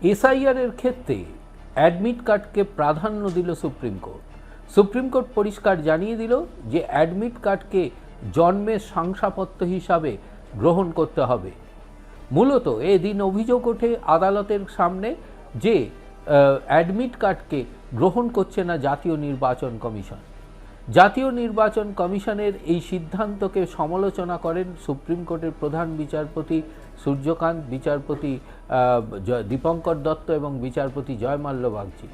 SIR এর ক্ষেত্রে admit কার্ডকে প্রাধান্য দিল সুপ্রিম কোর্ট। সুপ্রিম কোর্ট পরিষ্কার জানিয়ে দিল যে অ্যাডমিট কার্ডকে জন্মের শংসাপত্র হিসাবে গ্রহণ করতে হবে। মূলত এদিন অভিযোগ ওঠে আদালতের সামনে যে অ্যাডমিট কার্ডকে গ্রহণ করছে না জাতীয় নির্বাচন কমিশন। জাতীয় নির্বাচন কমিশনের এই সিদ্ধান্তকে সমালোচনা করেন সুপ্রিম কোর্টের প্রধান বিচারপতি সূর্যকান্ত, বিচারপতি দীপঙ্কর দত্ত এবং বিচারপতি জয়মাল্য বাগচি।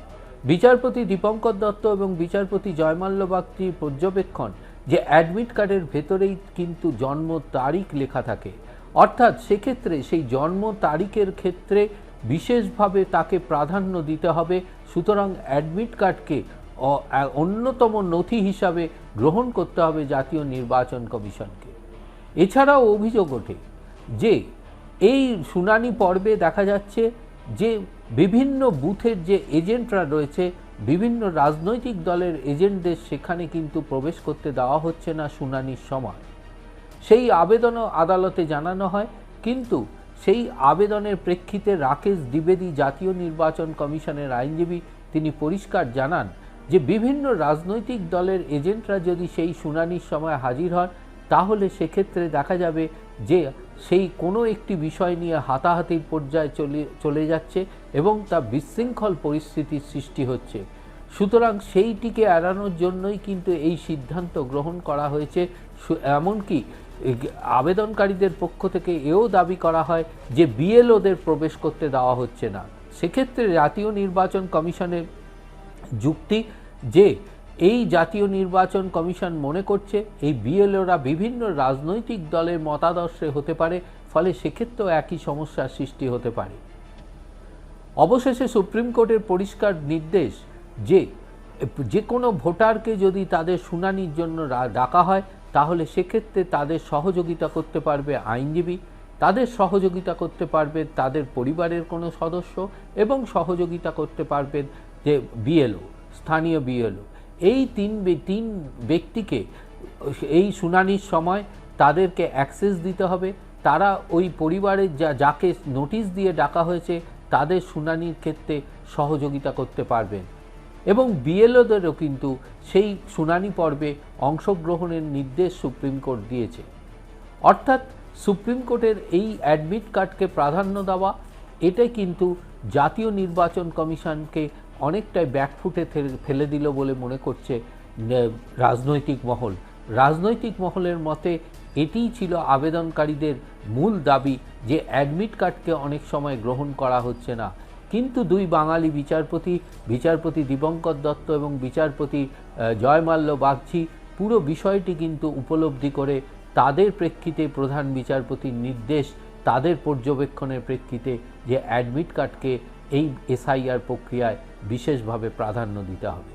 বিচারপতি দীপঙ্কর দত্ত এবং বিচারপতি জয়মাল্য বাগচির পর্যবেক্ষণ যে অ্যাডমিট কার্ডের ভেতরেই কিন্তু জন্ম তারিখ লেখা থাকে, অর্থাৎ সেক্ষেত্রে সেই জন্ম তারিখের ক্ষেত্রে বিশেষভাবে তাকে প্রাধান্য দিতে হবে। সুতরাং অ্যাডমিট কার্ডকে অন্যতম নথি হিসাবে গ্রহণ করতে হবে জাতীয় নির্বাচন কমিশনকে। এছাড়াও অভিযোগ ওঠে যে এই শুনানি পর্বে দেখা যাচ্ছে যে বিভিন্ন বুথের যে এজেন্টরা রয়েছে, বিভিন্ন রাজনৈতিক দলের এজেন্টদের সেখানে কিন্তু প্রবেশ করতে দেওয়া হচ্ছে না শুনানির সময়। সেই আবেদনও আদালতে জানানো হয়, কিন্তু সেই আবেদনের প্রেক্ষিতে রাকেশ দ্বিবেদী, জাতীয় নির্বাচন কমিশনের আইনজীবী, তিনি পরিষ্কার জানান যে বিভিন্ন রাজনৈতিক দলের এজেন্টরা যদি সেই শুনানির সময় হাজির হন, তাহলে সেক্ষেত্রে দেখা যাবে যে সেই কোনো একটি বিষয় নিয়ে হাতাহাতির পর্যায়ে চলে যাচ্ছে এবং তা বিশৃঙ্খল পরিস্থিতির সৃষ্টি হচ্ছে। সুতরাং সেইটিকে এড়ানোর জন্যই কিন্তু এই সিদ্ধান্ত গ্রহণ করা হয়েছে। এমনকি আবেদনকারীদের পক্ষ থেকে এও দাবি করা হয় যে বিএলওদের প্রবেশ করতে দেওয়া হচ্ছে না। সেক্ষেত্রে জাতীয় নির্বাচন কমিশনের যুক্তি যে এই জাতীয় নির্বাচন কমিশন মনে করছে এই বিএলওরা বিভিন্ন রাজনৈতিক দলের মতাদর্শে হতে পারে, ফলে সেক্ষেত্রেও একই সমস্যার সৃষ্টি হতে পারে। অবশেষে সুপ্রিম কোর্টের পরিষ্কার নির্দেশ যে কোনো ভোটারকে যদি তাদের শুনানির জন্য ডাকা হয়, তাহলে সেক্ষেত্রে তাদের সহযোগিতা করতে পারবে আইনজীবী, তাদের সহযোগিতা করতে পারবে তাদের পরিবারের কোনো সদস্য এবং সহযোগিতা করতে পারবেন যে বিএলও, স্থানীয় বিএলও। এই তিন ব্যক্তিকে এই শুনানির সময় তাদেরকে অ্যাক্সেস দিতে হবে। তারা ওই পরিবারের যাকে নোটিশ দিয়ে ডাকা হয়েছে তাদের শুনানির ক্ষেত্রে সহযোগিতা করতে পারবেন এবং বিএলওদেরও কিন্তু সেই শুনানি পর্বে অংশগ্রহণের নির্দেশ সুপ্রিম কোর্ট দিয়েছে। অর্থাৎ সুপ্রিম কোর্টের এই অ্যাডমিট কার্ডকে প্রাধান্য দেওয়া, এটাই কিন্তু জাতীয় নির্বাচন কমিশনকে অনেকটাই ব্যাকফুটে ফেলে দিল বলে মনে করছে রাজনৈতিক মহল। রাজনৈতিক মহলের মতে এটিই ছিল আবেদনকারীদের মূল দাবি যে অ্যাডমিট কার্ডকে অনেক সময় গ্রহণ করা হচ্ছে না। কিন্তু দুই বাঙালি বিচারপতি দীপঙ্কর দত্ত এবং বিচারপতি জয়মাল্য বাগচি পুরো বিষয়টি কিন্তু উপলব্ধি করে তাদের প্রেক্ষিতে প্রধান বিচারপতির নির্দেশ, তাদের পর্যবেক্ষণের প্রেক্ষিতে যে অ্যাডমিট কার্ডকে এই এসআইআর প্রক্রিয়ায় বিশেষভাবে প্রাধান্য দিতে হবে।